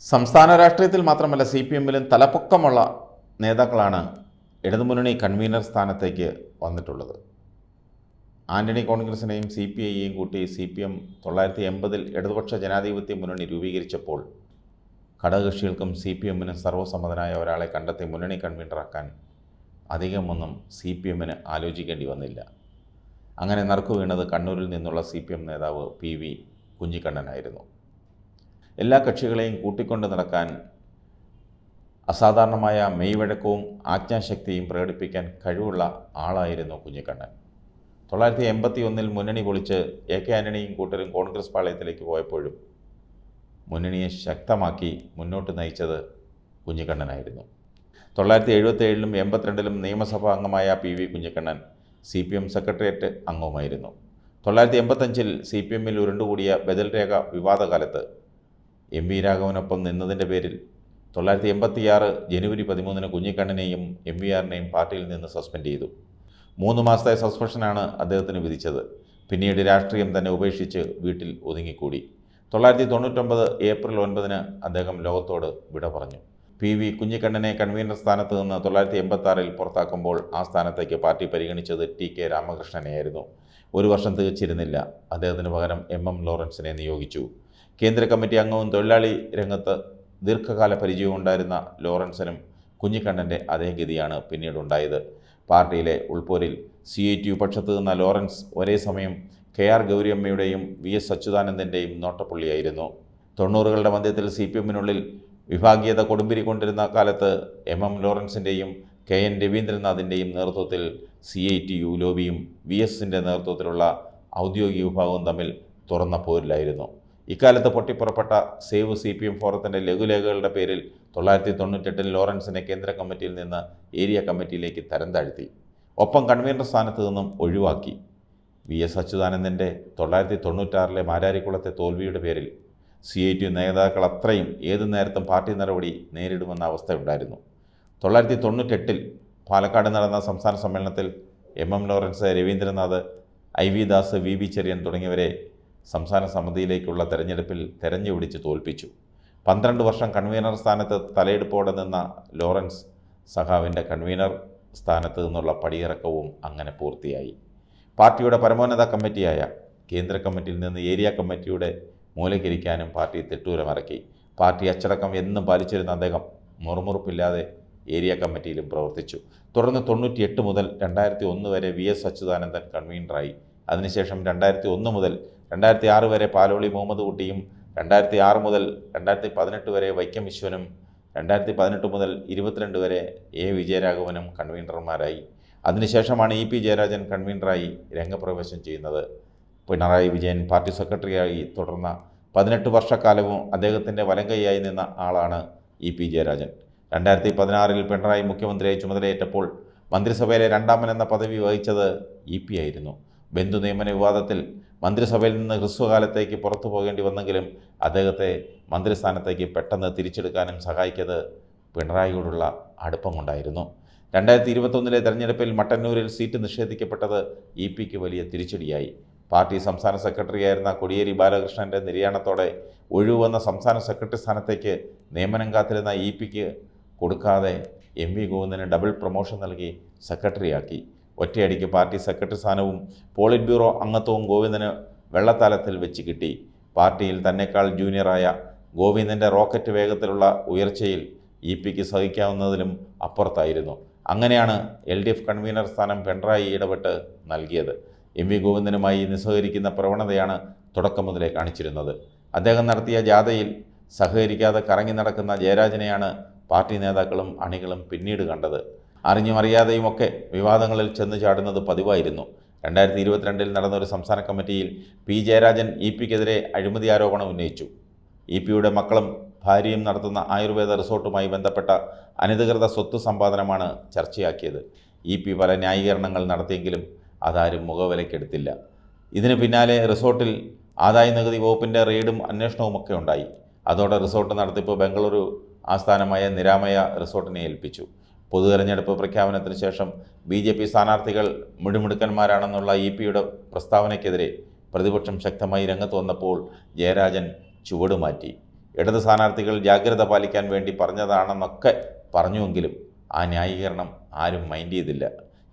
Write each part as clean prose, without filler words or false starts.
സംസ്ഥാന രാഷ്ട്രീയത്തിൽ മാത്രമല്ല CPM-ലും തലപ്പൊക്കമുള്ള നേതാക്കളാണ് ഇടതുമുന്നണി കൺവീനർ സ്ഥാനത്തേക്ക് വന്നിട്ടുള്ളത്. ആന്റണി കോൺഗ്രസിനെയും CPI-യെയും കൂട്ടി CPM 1980-ൽ ഇടതുപക്ഷ ജനാധിപത്യ മുന്നണി രൂപീകരിച്ചപ്പോൾ ഘടകകക്ഷികൾക്കും CPM-നും സർവ്വസമ്മതനായ ഒരാളെ കണ്ടെത്തി മുന്നണി കൺവീനറാക്കാൻ അധികമൊന്നും CPM-ന് ആലോചിക്കേണ്ടി വന്നില്ല. അങ്ങനെ നറുക്കു വീണത് കണ്ണൂരിൽ നിന്നുള്ള CPM നേതാവ് PV കുഞ്ഞിക്കണ്ണനായിരുന്നു. എല്ലാ കക്ഷികളെയും കൂട്ടിക്കൊണ്ട് നടക്കാൻ അസാധാരണമായ മെയ്വഴക്കവും ആജ്ഞാശക്തിയും പ്രകടിപ്പിക്കാൻ കഴിവുള്ള ആളായിരുന്നു കുഞ്ഞിക്കണ്ണൻ. 1981-ൽ മുന്നണി പൊളിച്ച് AK ആന്റണിയും കൂട്ടരും കോൺഗ്രസ് പാളയത്തിലേക്ക് പോയപ്പോഴും മുന്നണിയെ ശക്തമാക്കി മുന്നോട്ട് നയിച്ചത് കുഞ്ഞിക്കണ്ണനായിരുന്നു. 1977-ലും 82-ലും നിയമസഭാ അംഗമായ PV കുഞ്ഞിക്കണ്ണൻ CPM സെക്രട്ടേറിയറ്റ് അംഗവുമായിരുന്നു. 1985-ൽ CPM-ൽ ഉരുണ്ടുകൂടിയ ബദൽ രേഖ വിവാദകാലത്ത് MV രാഘവനൊപ്പം നിന്നതിൻ്റെ പേരിൽ 1986 ജനുവരി 13-ന് കുഞ്ഞിക്കണ്ണനെയും MVR-നെയും പാർട്ടിയിൽ നിന്ന് സസ്പെൻഡ് ചെയ്തു. 3 മാസത്തെ സസ്പെൻഷനാണ് അദ്ദേഹത്തിന് വിധിച്ചത്. പിന്നീട് രാഷ്ട്രീയം തന്നെ ഉപേക്ഷിച്ച് വീട്ടിൽ ഒതുങ്ങിക്കൂടി. 1999 ഏപ്രിൽ 9-ന് അദ്ദേഹം ലോകത്തോട് വിട പറഞ്ഞു. PV കുഞ്ഞിക്കണ്ണനെ കൺവീനർ സ്ഥാനത്ത് നിന്ന് 1986-ൽ പുറത്താക്കുമ്പോൾ ആ സ്ഥാനത്തേക്ക് പാർട്ടി പരിഗണിച്ചത് TK രാമകൃഷ്ണനെയായിരുന്നു. 1 വർഷം തികച്ചിരുന്നില്ല. അദ്ദേഹത്തിന് പകരം MM ലോറൻസിനെ നിയോഗിച്ചു. കേന്ദ്ര കമ്മിറ്റി അംഗവും തൊഴിലാളി രംഗത്ത് ദീർഘകാല പരിചയവും ഉണ്ടായിരുന്ന ലോറൻസിനും കുഞ്ഞിക്കണ്ണൻ്റെ അതേ ഗതിയാണ് പിന്നീടുണ്ടായത്. പാർട്ടിയിലെ ഉൾപോരിൽ CITU പക്ഷത്ത് നിന്ന ലോറൻസ് ഒരേ സമയം KR ഗൗരിയമ്മയുടെയും VS അച്യുതാനന്ദൻ്റെയും നോട്ടപ്പുള്ളിയായിരുന്നു. 90കളുടെ മധ്യത്തിൽ CPM-നുള്ളിൽ വിഭാഗീയത കൊടുമ്പിരി കൊണ്ടിരുന്ന കാലത്ത് MM ലോറൻസിൻ്റെയും KN രവീന്ദ്രനാഥിൻ്റെയും നേതൃത്വത്തിൽ CITU ലോബിയും VS-ൻ്റെ നേതൃത്വത്തിലുള്ള ഔദ്യോഗിക വിഭാഗവും തമ്മിൽ തുറന്ന പോരിലായിരുന്നു. ഇക്കാലത്ത് പൊട്ടിപ്പുറപ്പെട്ട സേവ് CPM ഫോറത്തിൻ്റെ ലഘുലേഖകളുടെ പേരിൽ 1998-ൽ ലോറൻസിനെ കേന്ദ്ര കമ്മിറ്റിയിൽ നിന്ന് ഏരിയ കമ്മിറ്റിയിലേക്ക് തരം താഴ്ത്തി. ഒപ്പം കൺവീനർ സ്ഥാനത്ത് നിന്നും ഒഴിവാക്കി. VS അച്യുതാനന്ദൻ്റെ 1996-ലെ മാരാരിക്കുളത്തെ തോൽവിയുടെ പേരിൽ CITU നേതാക്കൾ അത്രയും ഏതു നേരത്തും പാർട്ടി നടപടി നേരിടുമെന്ന അവസ്ഥയുണ്ടായിരുന്നു. 1998-ൽ പാലക്കാട് നടന്ന സംസ്ഥാന സമ്മേളനത്തിൽ MM Lawrence, Raveendranath, IV Das, VB Cherian തുടങ്ങിയവരെ സംസ്ഥാന സമിതിയിലേക്കുള്ള തെരഞ്ഞെടുപ്പിൽ തെരഞ്ഞുപിടിച്ച് തോൽപ്പിച്ചു. 12 വർഷം കൺവീനർ സ്ഥാനത്ത് തലയെടുപ്പോടെ നിന്ന ലോറൻസ് സഖാവിൻ്റെ കൺവീനർ സ്ഥാനത്ത് നിന്നുള്ള പടിയിറക്കവും അങ്ങനെ പൂർത്തിയായി. പാർട്ടിയുടെ പരമോന്നത കമ്മിറ്റിയായ കേന്ദ്ര കമ്മിറ്റിയിൽ നിന്ന് ഏരിയ കമ്മിറ്റിയുടെ മൂലകരിക്കാനും പാർട്ടി തെട്ടൂരമിറക്കി. പാർട്ടി അച്ചടക്കം എന്നും പാലിച്ചിരുന്ന അദ്ദേഹം മുറുമുറുപ്പില്ലാതെ ഏരിയ കമ്മിറ്റിയിലും പ്രവർത്തിച്ചു. തുടർന്ന് 98 മുതൽ 2001 വരെ VS അച്യുതാനന്ദൻ കൺവീനറായി. അതിനുശേഷം 2001 മുതൽ 2006 വരെ പാലോളി മുഹമ്മദ് കുട്ടിയും 2006 മുതൽ 2018 വരെ വൈക്കം വിശ്വനും 2018 മുതൽ 22 വരെ A വിജയരാഘവനും കൺവീനർമാരായി. അതിനുശേഷമാണ് EP ജയരാജൻ കൺവീനറായി രംഗപ്രവേശം ചെയ്യുന്നത്. പിണറായി വിജയൻ പാർട്ടി സെക്രട്ടറിയായി തുടർന്ന 18 വർഷക്കാലവും അദ്ദേഹത്തിൻ്റെ വലങ്കൈയായി നിന്ന ആളാണ് EP ജയരാജൻ. 2016-ൽ പിണറായി മുഖ്യമന്ത്രിയായി ചുമതലയേറ്റപ്പോൾ മന്ത്രിസഭയിലെ രണ്ടാമനെന്ന പദവി വഹിച്ചത് EP ആയിരുന്നു. ബന്ധു നിയമന വിവാദത്തിൽ മന്ത്രിസഭയിൽ നിന്ന് ഹ്രസ്വകാലത്തേക്ക് പുറത്തു പോകേണ്ടി വന്നെങ്കിലും അദ്ദേഹത്തെ മന്ത്രിസ്ഥാനത്തേക്ക് പെട്ടെന്ന് തിരിച്ചെടുക്കാനും സഹായിച്ചത് പിണറായിയോടുള്ള അടുപ്പം കൊണ്ടായിരുന്നു. 2021-ലെ തെരഞ്ഞെടുപ്പിൽ മട്ടന്നൂരിൽ സീറ്റ് നിഷേധിക്കപ്പെട്ടത് EP-ക്ക് വലിയ തിരിച്ചടിയായി. പാർട്ടി സംസ്ഥാന സെക്രട്ടറിയായിരുന്ന കോടിയേരി ബാലകൃഷ്ണൻ്റെ നിര്യാണത്തോടെ ഒഴിവുവന്ന സംസ്ഥാന സെക്രട്ടറി സ്ഥാനത്തേക്ക് നിയമനം കാത്തിരുന്ന EP-ക്ക് കൊടുക്കാതെ MV ഗോവിന്ദന് ഡബിൾ പ്രൊമോഷൻ നൽകി സെക്രട്ടറിയാക്കി. ഒറ്റയടിക്ക് പാർട്ടി സെക്രട്ടറി സ്ഥാനവും പോളിറ്റ് ബ്യൂറോ അംഗത്വവും ഗോവിന്ദന് വെള്ളത്താലത്തിൽ വെച്ച് കിട്ടി. പാർട്ടിയിൽ തന്നെക്കാൾ ജൂനിയറായ ഗോവിന്ദൻ്റെ റോക്കറ്റ് വേഗത്തിലുള്ള ഉയർച്ചയിൽ EP-ക്ക് സഹിക്കാവുന്നതിലും അപ്പുറത്തായിരുന്നു. അങ്ങനെയാണ് LDF കൺവീനർ സ്ഥാനം പിണറായി ഇടപെട്ട് നൽകിയത്. MV ഗോവിന്ദനുമായി നിസ്സഹകരിക്കുന്ന പ്രവണതയാണ് തുടക്കം മുതലേ കാണിച്ചിരുന്നത്. അദ്ദേഹം നടത്തിയ ജാഥയിൽ സഹകരിക്കാതെ കറങ്ങി നടക്കുന്ന ജയരാജനെയാണ് പാർട്ടി നേതാക്കളും അണികളും പിന്നീട് കണ്ടത്. അറിഞ്ഞും അറിയാതെയുമൊക്കെ വിവാദങ്ങളിൽ ചെന്ന് ചാടുന്നത് പതിവായിരുന്നു. 2022-ൽ നടന്ന ഒരു സംസ്ഥാന കമ്മിറ്റിയിൽ P ജയരാജൻ EP-ക്കെതിരെ അഴിമതി ആരോപണം ഉന്നയിച്ചു. EP-യുടെ മക്കളും ഭാര്യയും നടത്തുന്ന ആയുർവേദ റിസോർട്ടുമായി ബന്ധപ്പെട്ട അനധികൃത സ്വത്ത് സമ്പാദനമാണ് ചർച്ചയാക്കിയത്. EP പല ന്യായീകരണങ്ങൾ നടത്തിയെങ്കിലും അതാരും മുഖവിലക്കെടുത്തില്ല. ഇതിന് പിന്നാലെ റിസോർട്ടിൽ ആദായനികുതി വകുപ്പിൻ്റെ റെയ്ഡും അന്വേഷണവുമൊക്കെ ഉണ്ടായി. അതോടെ റിസോർട്ട് നടത്തിപ്പ് ബംഗളൂരു ആസ്ഥാനമായ നിരാമയ റിസോർട്ടിനെ ഏൽപ്പിച്ചു. പൊതു തെരഞ്ഞെടുപ്പ് പ്രഖ്യാപനത്തിന് ശേഷം BJP സ്ഥാനാർത്ഥികൾ മിടുമിടുക്കന്മാരാണെന്നുള്ള EP-യുടെ പ്രസ്താവനയ്ക്കെതിരെ പ്രതിപക്ഷം ശക്തമായി രംഗത്ത് വന്നപ്പോൾ ജയരാജൻ ചുവടുമാറ്റി. ഇടത് സ്ഥാനാർത്ഥികൾ ജാഗ്രത പാലിക്കാൻ വേണ്ടി പറഞ്ഞതാണെന്നൊക്കെ പറഞ്ഞുവെങ്കിലും ആ ന്യായീകരണം ആരും മൈൻഡ് ചെയ്തില്ല.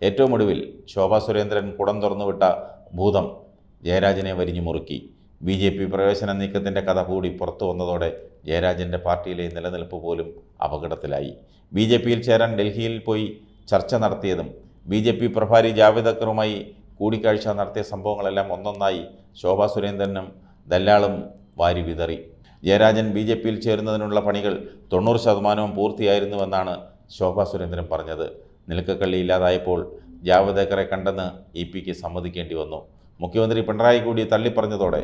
ഏറ്റവും ഒടുവിൽ ശോഭാ സുരേന്ദ്രൻ കുടം തുറന്നുവിട്ട ഭൂതം ജയരാജനെ വരിഞ്ഞു മുറുക്കി. BJP പ്രവേശന നീക്കത്തിൻ്റെ കഥ കൂടി പുറത്തു വന്നതോടെ ജയരാജൻ്റെ പാർട്ടിയിലെ നിലനിൽപ്പ് പോലും അപകടത്തിലായി. BJPയിൽ ചേരാൻ ഡൽഹിയിൽ പോയി ചർച്ച നടത്തിയതും BJP പ്രഭാരി ജാവേദ് അക്തറുമായി കൂടിക്കാഴ്ച നടത്തിയ സംഭവങ്ങളെല്ലാം ഒന്നൊന്നായി ശോഭാ സുരേന്ദ്രനും ദല്ലാളും വാരി വിതറി. ജയരാജൻ BJPയിൽ ചേരുന്നതിനുള്ള പണികൾ 90% പൂർത്തിയായിരുന്നുവെന്നാണ് ശോഭാ സുരേന്ദ്രൻ പറഞ്ഞത്. നിൽക്കക്കള്ളി ഇല്ലാതായപ്പോൾ ജാവേദ് അക്തറെ കണ്ടെന്ന് EP-ക്ക് സമ്മതിക്കേണ്ടി വന്നു. മുഖ്യമന്ത്രി പിണറായി കൂടി തള്ളിപ്പറഞ്ഞതോടെ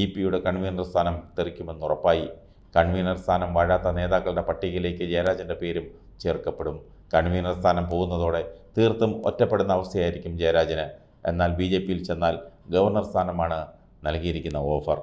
EP-യുടെ കൺവീനർ സ്ഥാനം തെറിക്കുമെന്നുറപ്പായി. കൺവീനർ സ്ഥാനം വാഴാത്ത നേതാക്കളുടെ പട്ടികയിലേക്ക് ജയരാജൻ്റെ പേരും ചേർക്കപ്പെടും. കൺവീനർ സ്ഥാനം പോകുന്നതോടെ തീർത്തും ഒറ്റപ്പെടുന്ന അവസ്ഥയായിരിക്കും ജയരാജന്. എന്നാൽ BJPയിൽ ചെന്നാൽ ഗവർണർ സ്ഥാനമാണ് നൽകിയിരിക്കുന്ന ഓഫർ.